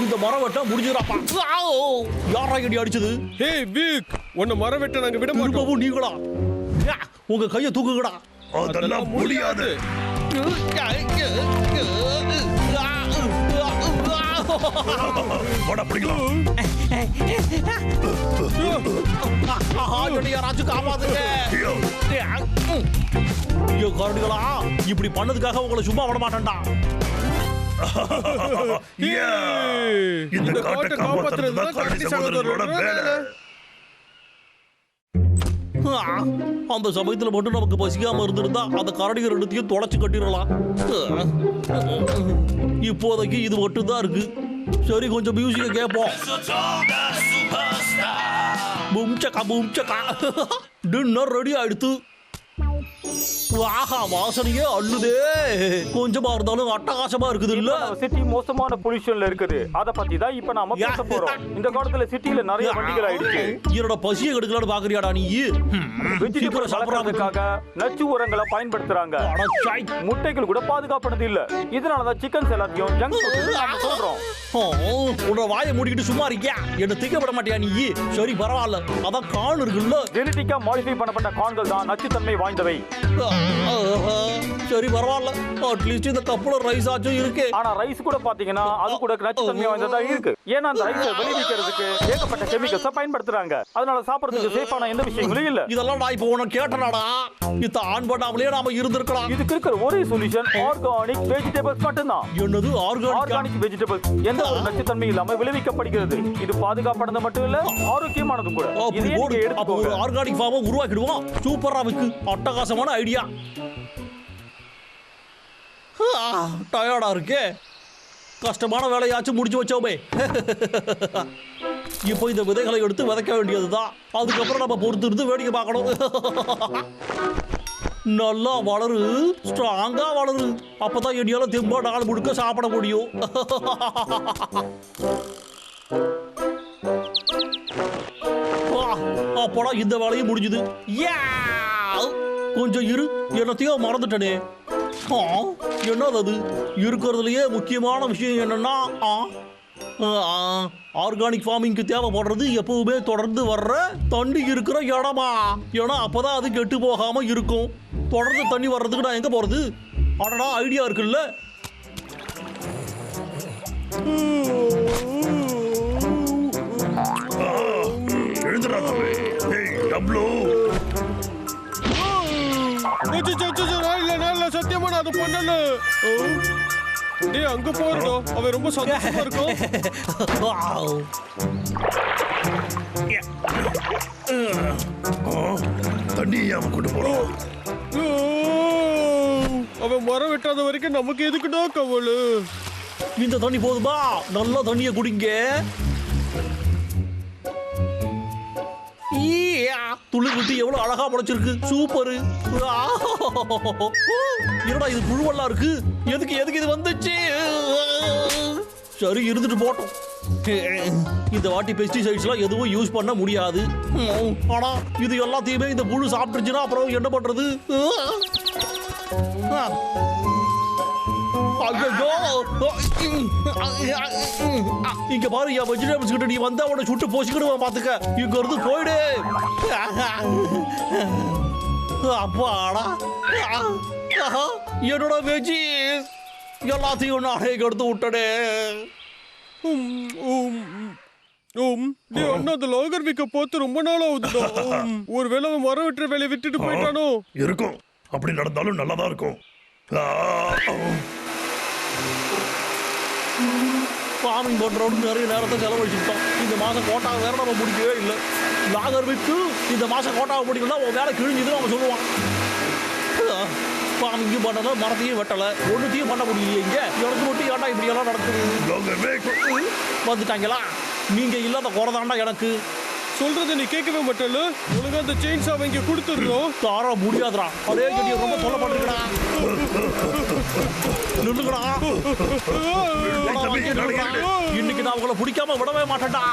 இந்த மரம் வெட்ட முடிஞ்சுறாப்பா. யாரா இடி அடிச்சது? ஹே வீக், உன்னை மரம் வெட்ட நாங்க விட மாட்டோம். நீங்களா? உங்க கையை தூக்குங்கடா. அதெல்லாம் முடியாது. யாராச்சும் காப்பாத்துங்க. கரடிகளா, இப்படி பண்ணதுக்காக உங்களை சும்மா விட மாட்டேன்டா. இந்த காட்டை காப்பாத்துறது தான் கரடி சகோதரரோட வேலை. அந்த சமயத்துல மட்டும் நமக்கு பசிக்காம இருந்திருந்தா அந்த கரடிகள் ரெண்டுத்தையும் தொலைச்சு கட்டிடலாம். இப்போதைக்கு இது மட்டும் தான் இருக்கு. சரி, கொஞ்சம் மியூசிக்க கேட்போம். பூம்சக்கா பூம்சக்கா. டின்னர் ரெடி ஆயிடுத்து. ஆஹா, வாசனையே அள்ளுதே. கொஞ்சமா இருந்தாலும் அட்டகாசமா இருக்குது இல்ல? சிட்டி மோசமான பொல்யூஷன்ல இருக்குது. அத பத்தி தான் இப்ப நாம பேச போறோம். இந்த காலத்துல சிட்டில நிறைய வண்டிகள் ஆயிடுச்சு. என்னோட பசியை கெடுக்கலாம்னு பாக்குறியாடா நீ? வெஜிடபிள் வளர்க்கறதுக்காக நச்சு உரங்களை பயன்படுத்துறாங்க. முட்டைகள் கூட பாதுகாப்பானது இல்ல. இதனாலதான் சிக்கன்ஸ் எல்லாத்தையும் ஜங்க் ஃபுட் நாம சொல்றோம். உன்னோட வாயை மூடிக்கிட்டு சும்மா இருக்கியா? என்ன திக்க விட மாட்டியா நீ? சரி, பரவாயில்ல. அதான் கான் இருக்குல்ல, ஜெனடிக்கா மாடிஃபை பண்ணப்பட்ட கான்கள் தான் நச்சுத்தன்மை வாய்ந்தவை. சரி, பரவாயில்ல. அட்லீஸ்ட் இந்த கப்புல ரைஸ் ஆச்சும் இருக்கு. ஆனா ரைஸ் கூட பாத்தீங்கன்னா அது கூட நச்சுத்தன்மை வாய்ந்ததா இருக்கு. ஏன்னா அந்த ரைஸை விளைவிக்கிறதுக்கு ஏகப்பட்ட கெமிக்கல்ஸை பயன்படுத்துறாங்க. அதனால சாப்பிடுறதுக்கு சேஃபான எந்த விஷயங்களும் இல்ல. இதெல்லாம் நான் இப்போ உனக்கு கேட்டனாடா. இத ஆன் பண்ணாமலே நாம இருந்திருக்கலாம். இதுக்கு இருக்கிற ஒரே சொல்யூஷன் ஆர்கானிக் வெஜிடபிள்ஸ் மட்டும்தான். என்னது ஆர்கானிக் வெஜிடபிள்ஸ்? எந்த ஒரு நச்சுத்தன்மை இல்லாம விளைவிக்கப்படுகிறது. இது பாதுகாப்பானது மட்டும் இல்ல, ஆரோக்கியமானதும் கூட. ஒரு ஆர்கானிக் ஃபார்மை உருவாக்கிடுவோம். சூப்பரா இருக்கு. அட்டகாசமான ஐடியா. டயர்டா இருக்கே. கஷ்டமான வேலையாச்சும் முடிச்சு வச்சோமே. இப்போ இந்த விதைகளை எடுத்து விதைக்க வேண்டியதுதான். அதுக்கப்புறம் நம்ம பொறுத்து இருந்து வேடிக்கை பார்க்கணும். நல்லா வளரு, ஸ்ட்ராங்கா வளரு. அப்பதான் என்னால தெம்பா நாள் முழுக்க சாப்பிட முடியும். அப்போடா இந்த வேலையும் முடிஞ்சுது. கொஞ்சம் இரு, என்னத்தையும் மறந்துட்டனே. என்னது அது? இருக்கிறதுலயே முக்கியமான விஷயம் என்னன்னா, ஆர்கானிக் ஃபார்மிங்க்கு தேவைப்படுறது எப்பவுமே தொடர்ந்து வர்ற தண்ணி இருக்கிற இடமா. ஏன்னா அப்பதான் அது கெட்டு போகாம இருக்கும். தொடர்ந்து தண்ணி வர்றதுக்கு நான் எங்க போறது? அடடா, ஐடியா இருக்குல்ல. சத்தியமா நான் அதை பண்ணல. அங்க போறதோ அவன் ரொம்ப சந்தோஷமா இருக்கும். தண்ணி கொண்டு போறோம். அவன் மரம் வெட்டாத வரைக்கும் நமக்கு எதுக்குடா கவலை? இந்த தண்ணி போதுமா? நல்ல தண்ணிய குடிங்க. துளி விட்டு எவ்வளவு அழகா முளைச்சிருக்கு. சூப்பரு. என்னடா இது புழுவெல்லாம் இருக்கு? எதுக்கு இது வந்துச்சு? சரி, இருந்துட்டு போட்டோம். இந்த வாட்டி பெஸ்டிசைட்ஸ்லாம் எதுவும் யூஸ் பண்ண முடியாது. ஆனா இது எல்லாத்தையுமே இந்த புழு சாப்பிட்டுச்சுன்னா அப்புறம் என்ன பண்றது? இங்க பாரு, என் வெஜிடபிள்ஸ் கிட்ட நீ வந்தா உன சுட்டு போச்சுக்கிடுவேன். பாத்துக்க, இங்க இருந்து போயிடு. அப்பாடா, என்னோட வெஜிஸ் எல்லாத்தையும் நானே எடுத்து விட்டனே. லாகர் விக்க போத்து ரொம்ப நாள் ஆகுது. ஒருவேளை மரம் வெட்டுற வேலையை விட்டுட்டு போயிட்டானோ இருக்கும். அப்படி நடந்தாலும் நல்லாதான் இருக்கும். ஃபார்மிங் பண்றோம்னு நிறைய நேரத்தை செலவழிச்சுட்டோம். இந்த மாசம் கோட்டாவை வேற நம்ம முடிக்கவே இல்லை. லாகர் விட்டு இந்த மாசம் கோட்டாவை முடிக்கணும்னா உன் வேலை கிழிஞ்சுதுன்னு அவன் சொல்லுவான். ஃபார்மிங்கும் பண்ணல, மரத்தையும் வெட்டலை, ஒன்றுத்தையும் பண்ண முடியலையே. இங்க எனக்கு மட்டும் ஏன்டா இப்படி எல்லாம் நடக்குது? வந்துட்டாங்களா? நீங்க இல்லாத குறைதாண்டா எனக்கு. சொல்றத நீ கேட்கவே மாட்டல. உனக்கு அந்த செயின்ஸ் அவங்க கொடுத்துடுறோம். தார முடியாதுடா. அதே கட்டி ரொம்ப சொல்ல மாட்டேங்கடா. நில்லுங்கடா. இன்னைக்கு நான் உங்களை பிடிக்காம விடவே மாட்டேன்டா.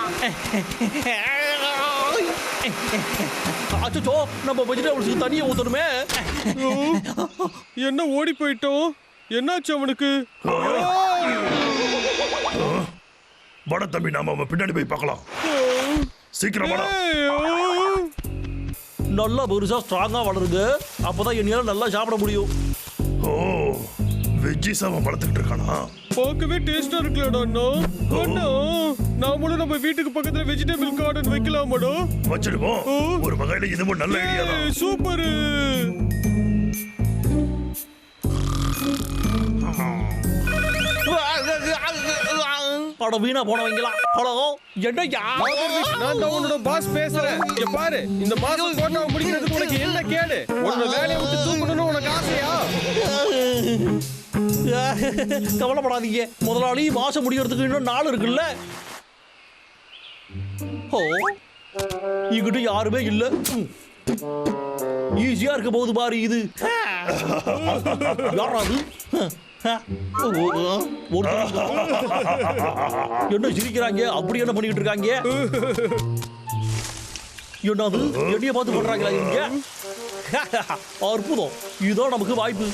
அச்சோ, நம்ம வெஜிடபிள்ஸ்க்கு தண்ணியை ஊத்தணுமே. என்ன ஓடி போயிட்டோம்? என்னாச்சு அவனுக்கு? வட தம்பி, நாம அவன் பின்னாடி போய் பார்க்கலாம். சீக்கிரம் வாடா. நல்லா பெருசா ஸ்ட்ராங்கா வளருங்க, அப்பதான் என்னால நல்லா சாப்பிட முடியும். ஓ, வெஜ்ஜிஸ் அவன் வளர்த்துக்கிட்டு இருக்கானா? பார்க்கவே டேஸ்டா இருக்கலடா அண்ணா. அண்ணா, நாமளும் நம்ம வீட்டுக்கு பக்கத்துல வெஜிடபிள் கார்டன் வைக்கலாமாடா? வச்சிடுவோம். ஒரு வகையில இதுவும் நல்ல ஐடியா தான். சூப்பர். அட வீணா போனவங்களா. ஹலோ, என்னய்யா? நான் தான் உன்னோட பாஸ் பேசுறேன். இங்க பாரு, இந்த மாசம் கோட்டாவை முடிக்கிறதுக்கு உனக்கு என்ன கேடு? உன்னோட வேலையை விட்டு தூக்கணும்னு உனக்கு ஆசையா? கவலைப்படாதீங்க முதலாளி, மாசம் முடியறதுக்கு இன்னும் நாள் இருக்குல்ல. ஓ, இங்கிட்ட யாருமே இல்ல. ஈஸியா இருக்க போகுது பாரு இது. யாராது? என்ன சிரிக்கிறாங்க? அப்படி என்ன பண்ணிட்டு இருக்காங்க? என்னது என்னைய பார்த்து பண்றாங்களா இங்க? அற்புதம், இதுதான் நமக்கு வாய்ப்பு.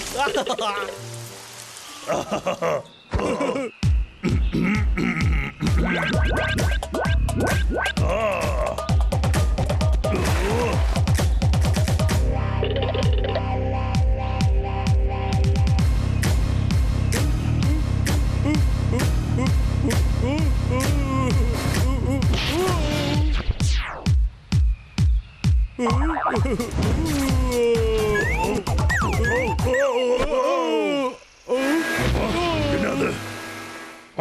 என்னது?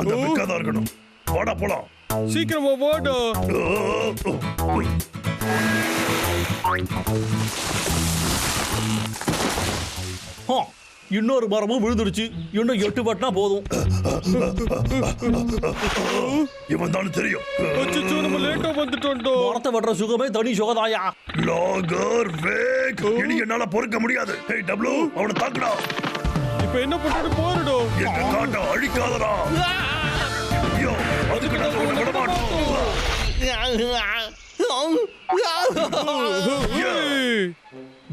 அந்த பிக்காதான் இருக்கணும். வாடா போலாம். சீக்கிரமா வாடா. இன்னொரு மரமும் விழுந்துடுச்சு. இன்னும் 8 வட்டினா போதும். இவன் தான் தெரியும். அச்சச்சோ, நம்ம லேட்டா வந்துட்டோம்டா. மரத்தை வெட்டுற சுகமே தனி சுகதாயா. லாகர் வேக். இனி என்னால பொறுக்க முடியாது. ஹே டப்ளூ, அவனை தாக்குடா. இப்ப என்ன பண்றது பாருடா. எங்க காட்ட அழிக்காதடா. ஐயோ, அதுக்கு நாங்க உன்னை விட மாட்டோம்.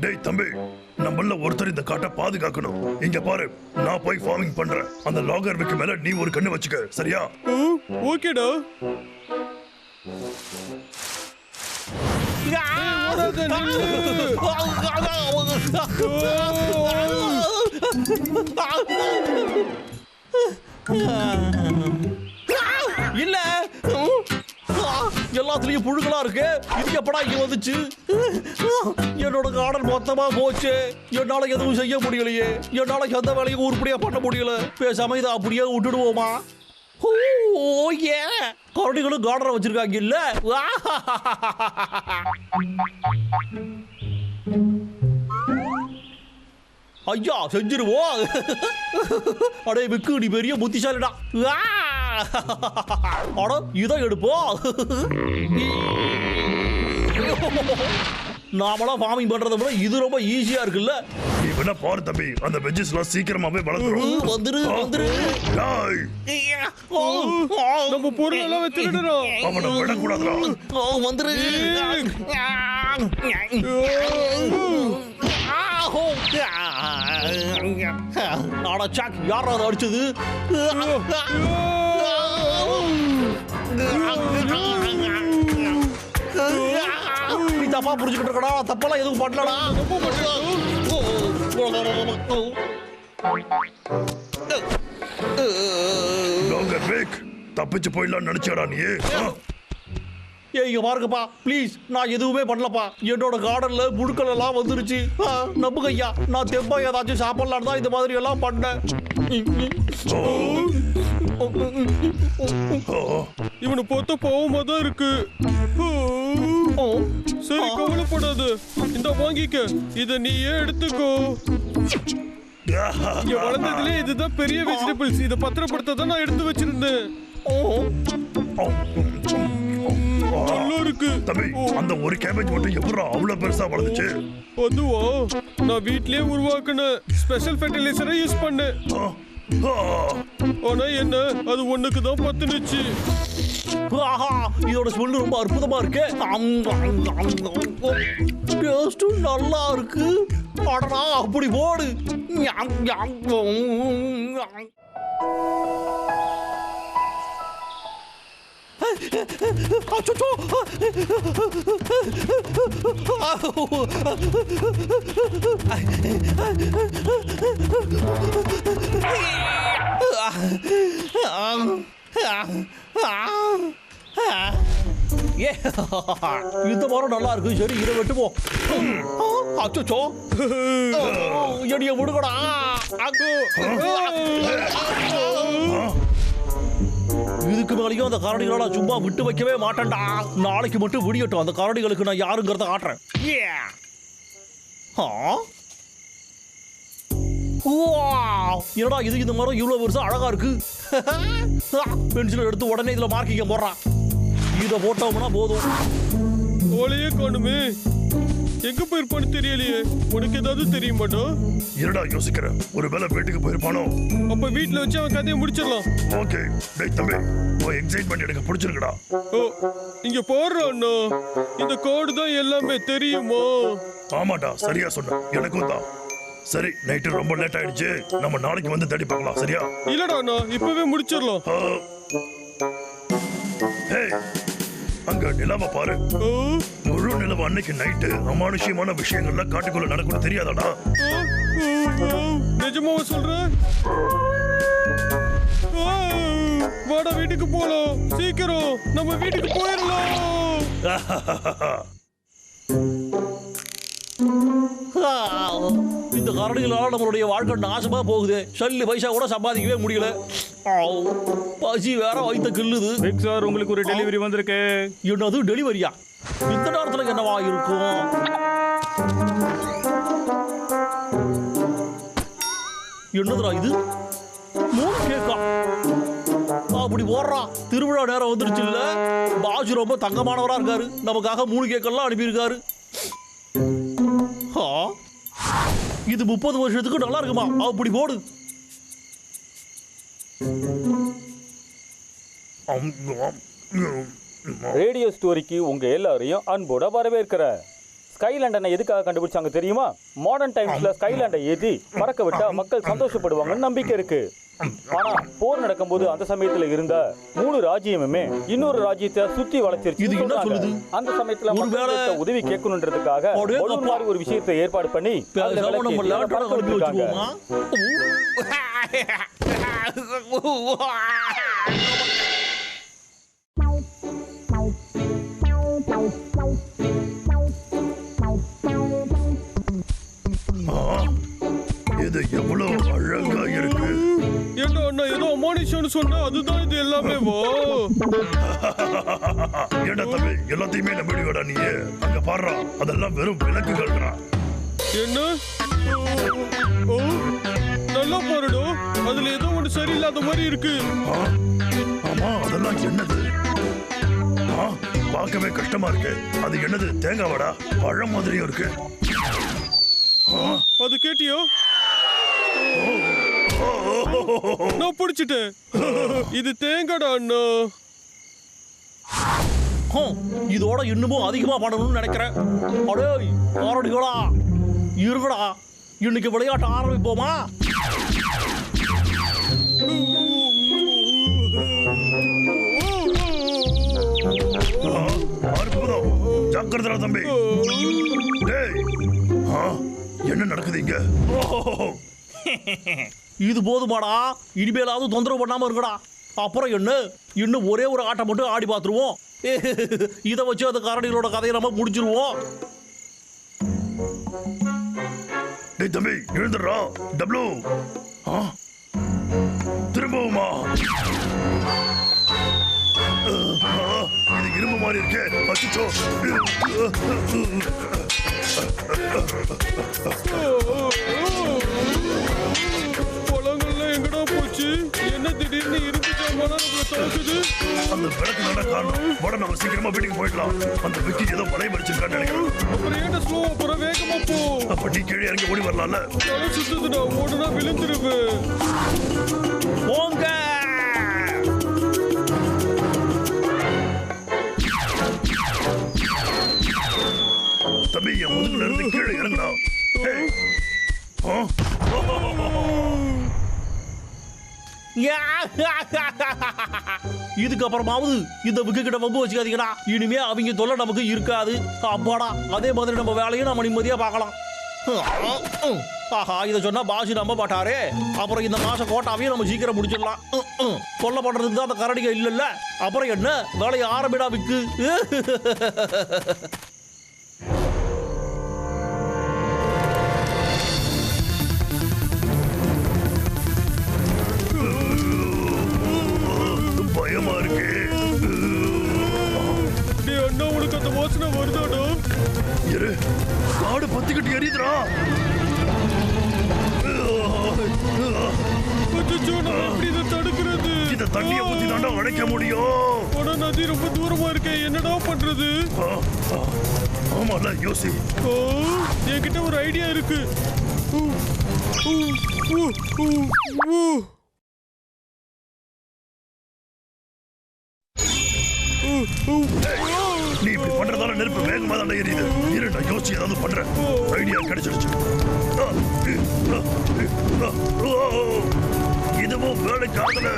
டேய் தம்பி, நம்மள ஒருத்தர் இந்த காட்டை பாதுகாக்கணும். இங்க பாரு, நான் போய் ஃபார்மிங் பண்றேன். அந்த லாகர் விக்கு மேல நீ ஒரு கண்ணு வச்சுக்க, சரியா? ஓகேடா. இல்ல, எல்லாத்துலயும் புழுக்களா இருக்கு. இது எப்படா இங்க வந்துச்சு? என்னோட கார்டன் மொத்தமா போச்சு. என்னால எதுவும் செய்ய முடியலையே. என்னால எந்த வேலையும் உருப்படியா பண்ண முடியல. பேசாம இதை அப்படியே விட்டுடுவோமா? ஓ ஏ, கரடிகளும் கார்டனை வச்சிருக்காங்க இல்ல? ஐயா, செஞ்சிருவோம். அடே விக்கு, நீ பெரிய புத்திசாலிடா. அட, இதை எடுப்போம். நாமளா ஃபார்மிங் பண்றதை விட இது ரொம்ப ஈஸியா இருக்குல்ல. இவனை பாரு தம்பி, அந்த வெஜ்ஜஸ்லாம் சீக்கிரமாவே வளர்ந்துரும். வந்துரு வந்துரு. டேய், நம்ம பொருள் எல்லாம் வச்சிருடா. அவனை விடக்கூடாதுடா. வந்துரு. அட சாக், யாரா அதை அடிச்சது? நீ தப்பா புரிஞ்சுக்கிட்டு இருக்கடா. தப்பெல்லாம் எதுவும் பண்ணலடா. லாகர் வேக், தப்பிச்சு போயிடலாம் நினைச்சாடா நீ? இங்க பாருங்கப்பா, ப்ளீஸ், நான் எதுவுமே பண்ணலப்பா. என்னோட கார்டன்ல புழுக்கள் எல்லாம் வந்துருச்சு. நம்புங்க ஐயா, நான் தெம்பா ஏதாச்சும் சாப்பிடலான்னு தான் இந்த மாதிரி எல்லாம் பண்ணேன். இவனை பார்த்தா பாவமா தான் இருக்கு. சரி, கவலைப்படாது. இந்த வாங்கிக்க, இத நீயே எடுத்துக்கோ. இங்க வளர்ந்ததுல இதுதான் பெரிய வெஜிடபிள்ஸ். இத பத்திரப்படுத்த தான் நான் எடுத்து வச்சிருந்தேன். நல்லா இருக்கு தம்பி. அந்த ஒரு கேபேஜ் மட்டும் எப்படா அவ்வளவு பெருசா வளர்ந்துச்சு? அதுவா, நான் வீட்லயே உருவாக்குன ஸ்பெஷல் ஃபெர்டிலைசரை யூஸ் பண்ணேன். ஆனா என்ன, அது ஒண்ணுக்கு தான் பத்துனுச்சு. இதோட ஸ்மெல் ரொம்ப அற்புதமா இருக்கு. டேஸ்டும் நல்லா இருக்கு. அடடா, அப்படி போடு. அச்சோ! ஏ, இந்த மரம் நல்லா இருக்கு. சரி, இதை வெட்டுவோம். அச்சோ! எடிய விடுங்கடா. இதுக்கு மேலேயும் அந்த கரடிகளா சும்மா விட்டு வைக்கவே மாட்டேன்டா. நாளைக்கு மட்டும் விடியட்டும். அந்த கரடிகளுக்கு நான் யாருங்கிறத காட்டுறேன். என்னடா இது, இந்த மரம் இவ்வளவு வருஷம் அழகா இருக்கு. பென்சில் எடுத்து உடனே இதுல மார்க்கிங்க போடுறான். இதை போட்டோம்னா போதும். ஓலையே காணுமே, எங்க போயிருப்பான்னு தெரியலையே. உனக்கு ஏதாவது தெரிய மாட்டோம்? என்னடா யோசிக்கிற? ஒரு வேளை வீட்டுக்கு போயிருப்பானோ? அப்ப வீட்டுல வச்சு அவன் கதையை முடிச்சிடலாம். ஓகே. டேய் தம்பி, உன் எக்ஸைட்மெண்ட் எனக்கு பிடிச்சிருக்குடா. ஓ, இங்க போடுறான்னா இந்த கோடு தான் எல்லாமே தெரியுமா? ஆமாடா, சரியா சொன்ன. எனக்கும் தான். சரி, நைட்டு ரொம்ப லேட் ஆயிடுச்சு. நம்ம நாளைக்கு வந்து தேடி பார்க்கலாம். சரியா? இல்லடா அண்ணா, இப்பவே முடிச்சிடலாம். ஹேய், அங்க நிலவை பாரு. முழு நிலவு அன்னைக்கு நைட்டு அமானுஷ்யமான விஷயங்கள்லாம் காட்டுக்குள்ள நடக்கும். தெரியாதாடா? நிஜமாவா சொல்ற? வாடா, வீட்டுக்கு போலாம். சீக்கிரம் நம்ம வீட்டுக்கு போயிடலாம். இந்த கரடிகளால நம்மளுடைய வாழ்க்கை நாசமா போகுது. சல்லி பைசா கூட சம்பாதிக்கவே முடியல. பசி வேற வயித்த கிள்ளுது. பிக் சார், உங்களுக்கு ஒரு டெலிவரி வந்திருக்கு. என்னது டெலிவரியா? இந்த நேரத்துல என்னவா இருக்கும்? என்னதுடா இது? 3 கேக்கா? அப்படி போடுறா. திருவிழா நேரம் வந்துருச்சு இல்ல? பாஜு ரொம்ப தங்கமானவரா இருக்காரு. நமக்காக 3 கேக்கெல்லாம் அனுப்பியிருக்காரு. இது 30 வருஷத்துக்கு நல்லா இருக்குமா? அப்படி போடு. ரேடியோ ஸ்டோரிக்கு உங்க எல்லாரையும் அன்போட வரவேற்கிற. ஸ்கைலாண்டனை எதுக்காக கண்டுபிடிச்சாங்க தெரியுமா? மாடர்ன் டைம்ஸ்ல ஸ்கைலாண்டை ஏத்தி பறக்க விட்டா மக்கள் சந்தோஷப்படுவாங்கன்னு நம்பிக்கை இருக்கு. ஆனா போர் நடக்கும்போது அந்த சமயத்துல இருந்த 3 ராஜ்யமுமே இன்னொரு ராஜ்யத்தை சுத்தி வளைச்சிருச்சு. இது என்ன சொல்லுது? அந்த சமயத்துல ஒருவேளை உதவி கேட்கணுன்றதுக்காக ஒரு விஷயத்தை ஏற்பாடு பண்ணி இது எவ்வளவு அழகா இருக்கு. என்ன அண்ணா, ஏதோ அமானுஷம்னு சொன்னா அதுதான் இது எல்லாமே. வா ஏண்டா தம்பி, எல்லாத்தையுமே நம்பிடுவாடா நீ? அங்க பாடுறா, அதெல்லாம் வெறும் விளக்குகள்டா. என்ன? ஓ, நல்லா பாருடா. அதுல ஏதோ ஒண்ணு சரியில்லாத மாதிரி இருக்கு. ஆமா, அதெல்லாம் என்னது? பார்க்கவே கஷ்டமா இருக்கு. அது என்னது? தேங்காவாடா? பழம் மாதிரியும் இருக்கு. அது கேட்டியோ? நான் பிடிச்சிட்டேன். இது தேங்காடா அண்ணா. இதோட இன்னமும் அதிகமா பண்ணணும்னு நினைக்கிறேன். அடே ஆரடிகளா, இருங்கடா, இன்னைக்கு விளையாட்ட ஆரம்பிப்போமா? அற்புதம். ஜாக்கிரதா தம்பி. டேய், என்ன நடக்குது இங்க? இது போதுமாடா? இனிமேலாவது தொந்தரவு பண்ணாம இருக்கடா. அப்புறம் என்ன, இன்னும் ஒரே ஒரு ஆட்டம் மட்டும் ஆடி பார்த்துருவோம். இதை வச்சு அந்த கரடிகளோட கதையை நம்ம முடிச்சிருவோம். டேய் தம்பி, எழுந்துடுறா. டப்ளு, திரும்பவுமா? இது இரும்பு மாதிரி இருக்கே. அச்சோ. பழங்கள்லாம் எங்கடா போச்சு? என்ன திடீர்னு இரும்பு ஜாமான் நம்மள தாக்குது? அந்த விளக்கு தானே காரணம். உடனே நம்ம சீக்கிரமா வீட்டுக்கு போயிடலாம். அந்த விக்கி ஏதோ மலை மறிச்சிருக்கான்னு நினைக்கிறேன். அப்புறம் ஏன்டா ஸ்லோவா போற? வேகமா போ. அப்ப நீ கீழே இறங்கி ஓடி வரலாம்ல? தலை சுத்துதுடா, ஓடுனா விழுந்துருவேன். போங்க. தம்பி, என் முதுகுல இருந்து கீழே இறங்குடா. இதுக்கப்புறமாவது இந்த விக்கு கிட்ட வம்பு வச்சுக்காதீங்கடா. இனிமே அவங்க தொல்லை நமக்கு இருக்காது. அப்பாடா, அதே மாதிரி நம்ம வேலையும் நம்ம நிம்மதியா பார்க்கலாம். ஆஹா, இதை சொன்னா பாஷி நம்ப மாட்டாரே. அப்புறம் இந்த மாச கோட்டாவையும் நம்ம சீக்கிரம் முடிச்சிடலாம். கொல்ல பண்றதுக்கு தான் அந்த கரடிக இல்லைல்ல. அப்புறம் என்ன வேலையை ஆரம்பிடா விக்கு. பயமா இருக்கு. அண்ணா, உனக்கு அந்த வாசனை வருதாடா? இரு, காடு பத்திக்கிட்டு எரியுதுடா. எப்படி இதை தடுக்கிறது? இந்த தண்ணியை ஊத்தி தாண்டா அடைக்க முடியும். ஆனா நதி ரொம்ப தூரமா இருக்கே, என்னடா பண்றது? ஆமால, யோசி. என்கிட்ட ஒரு ஐடியா இருக்கு. நீ இப்படி பண்றதால நெருப்பு வேகமா தான் எரியுது. இரு, நான் யோசிச்சு ஏதாவது பண்றேன். ஐடியா கிடைச்சிருச்சு. இதுவும் வேலைக்கு ஆகல.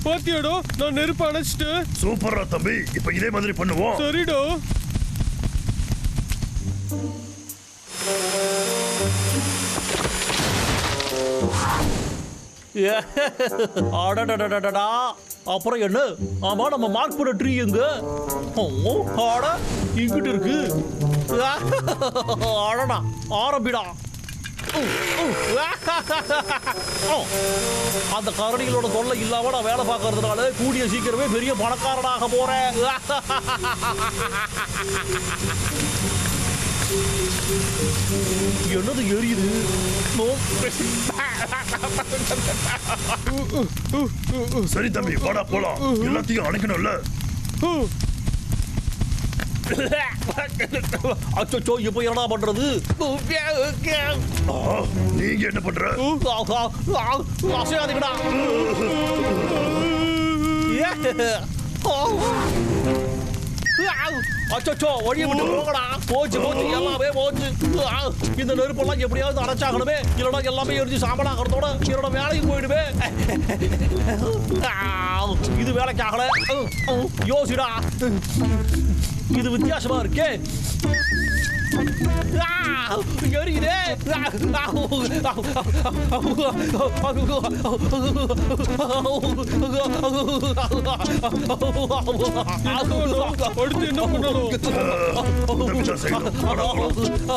பாத்தியாடா, நான் நெருப்பு அணைச்சிட்டேன். சூப்பரா தம்பி, இப்ப இதே மாதிரி பண்ணுவோம். சரிடா. அடடடடடா. அப்புறம் என்ன? ஆமா, நம்ம மார்க் பண்ண ட்ரீ எங்க? ஆட இங்கிட்டு இருக்கு. அடடா, ஆரம்பிடா. அந்த கரடிகளோட தொல்லை இல்லாம நான் வேலை பார்க்கறதுனால கூடிய சீக்கிரமே பெரிய பணக்காரனாக போறேன். என்னது எரியுது? சரி தம்பி, வாடா போலாம். எல்லாத்தையும் அணைக்கணும்ல. அச்சோ, இப்ப என்னடா பண்றது? நீங்க என்ன பண்ற? அசையாதீங்கடா. அச்சோ, வழியை விட்டு போகடா. போச்சு போச்சு, எல்லாமே போச்சு. இந்த நெருப்பெல்லாம் எப்படியாவது அடைச்சாகணுமே, இல்லைன்னா எல்லாமே எரிஞ்சு சாம்பலாகிறதோட என்னோட வேலைக்கு போயிடுவே. இது வேலைக்கு ஆகல. யோசிடா, இது வித்தியாசமா இருக்கே. எரியுதே. அடுத்து என்ன பண்ணணும்?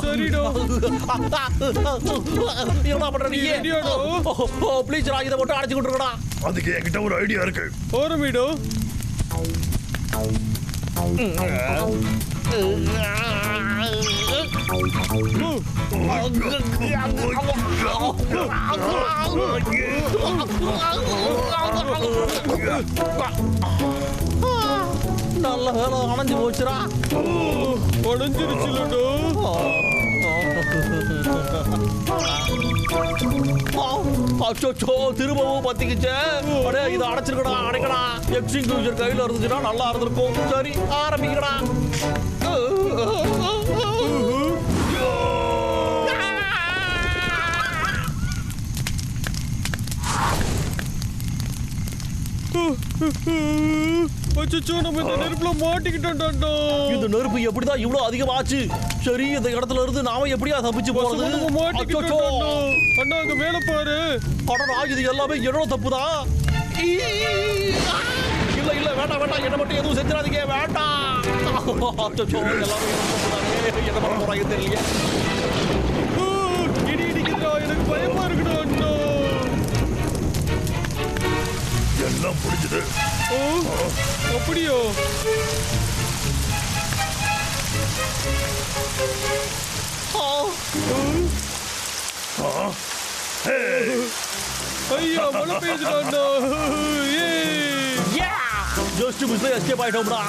சரிடா. என்ன பண்ற நீ? ப்ளீஸ், இதை மட்டும் அடைச்சு கொண்டுருக்கா. அதுக்கு என்கிட்ட ஒரு ஐடியா இருக்கு. ஆரம்பிடோ. நல்ல வேலை, அணைஞ்சு போச்சுரா. அணைஞ்சிருச்சுலடோ. அச்சோ, திரும்பவும் பத்திக்கிச்சே. இதை அடைச்சிருக்கடா, அடைக்கடா. எக்ஸ்டிங்யூஷர் கையில இருந்துச்சுன்னா நல்லா இருந்திருக்கும். சரி, ஆரம்பிக்கடா. அச்சோ, நம்ம இந்த நெருப்புல மாட்டிக்கிட்டோம்டா. இந்த நெருப்பு எப்படிதான் இவ்வளவு அதிகமாச்சு? சரி, இந்த இடத்துல இருந்து நாம எப்படியா தப்பிச்சு போறது? அச்சோ, அண்ணா அங்க மேல பாரு. அடடா, இது எல்லாமே என்னோட தப்புதான். இல்ல இல்ல, வேண்டாம் வேண்டாம், என்ன மட்டும் எதுவும் செஞ்சிடாதீங்க, வேண்டாம். அச்சோ, எல்லாமே என்ன பண்ண போறாங்க தெரியலையே. இடி இடிக்குதா, எனக்கு பயமா இருக்குடா அண்ணா. எல்லாம் புரிஞ்சுது. அப்படியோ? ஐயா, மழை பெய்யுதுடா. Just மிஸ்ல escape ஆயிட்டோம்டா.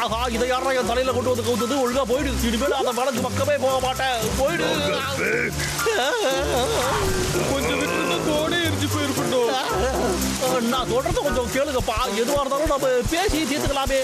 ஆஹா, இதை யாரா என் தலையில கொண்டு வந்து கவுத்தது? ஒழுங்கா போயிடு. இனிமேல் அந்த வழக்கு பக்கமே போக மாட்டேன். போயிடு. கொஞ்சம் விட்டு தோடே எரிஞ்சு போயிருக்கட்டும். நான் சொல்றத கொஞ்சம் கேளுங்கப்பா. எதுவா இருந்தாலும் நம்ம பேசி தீர்த்துக்கலாமே.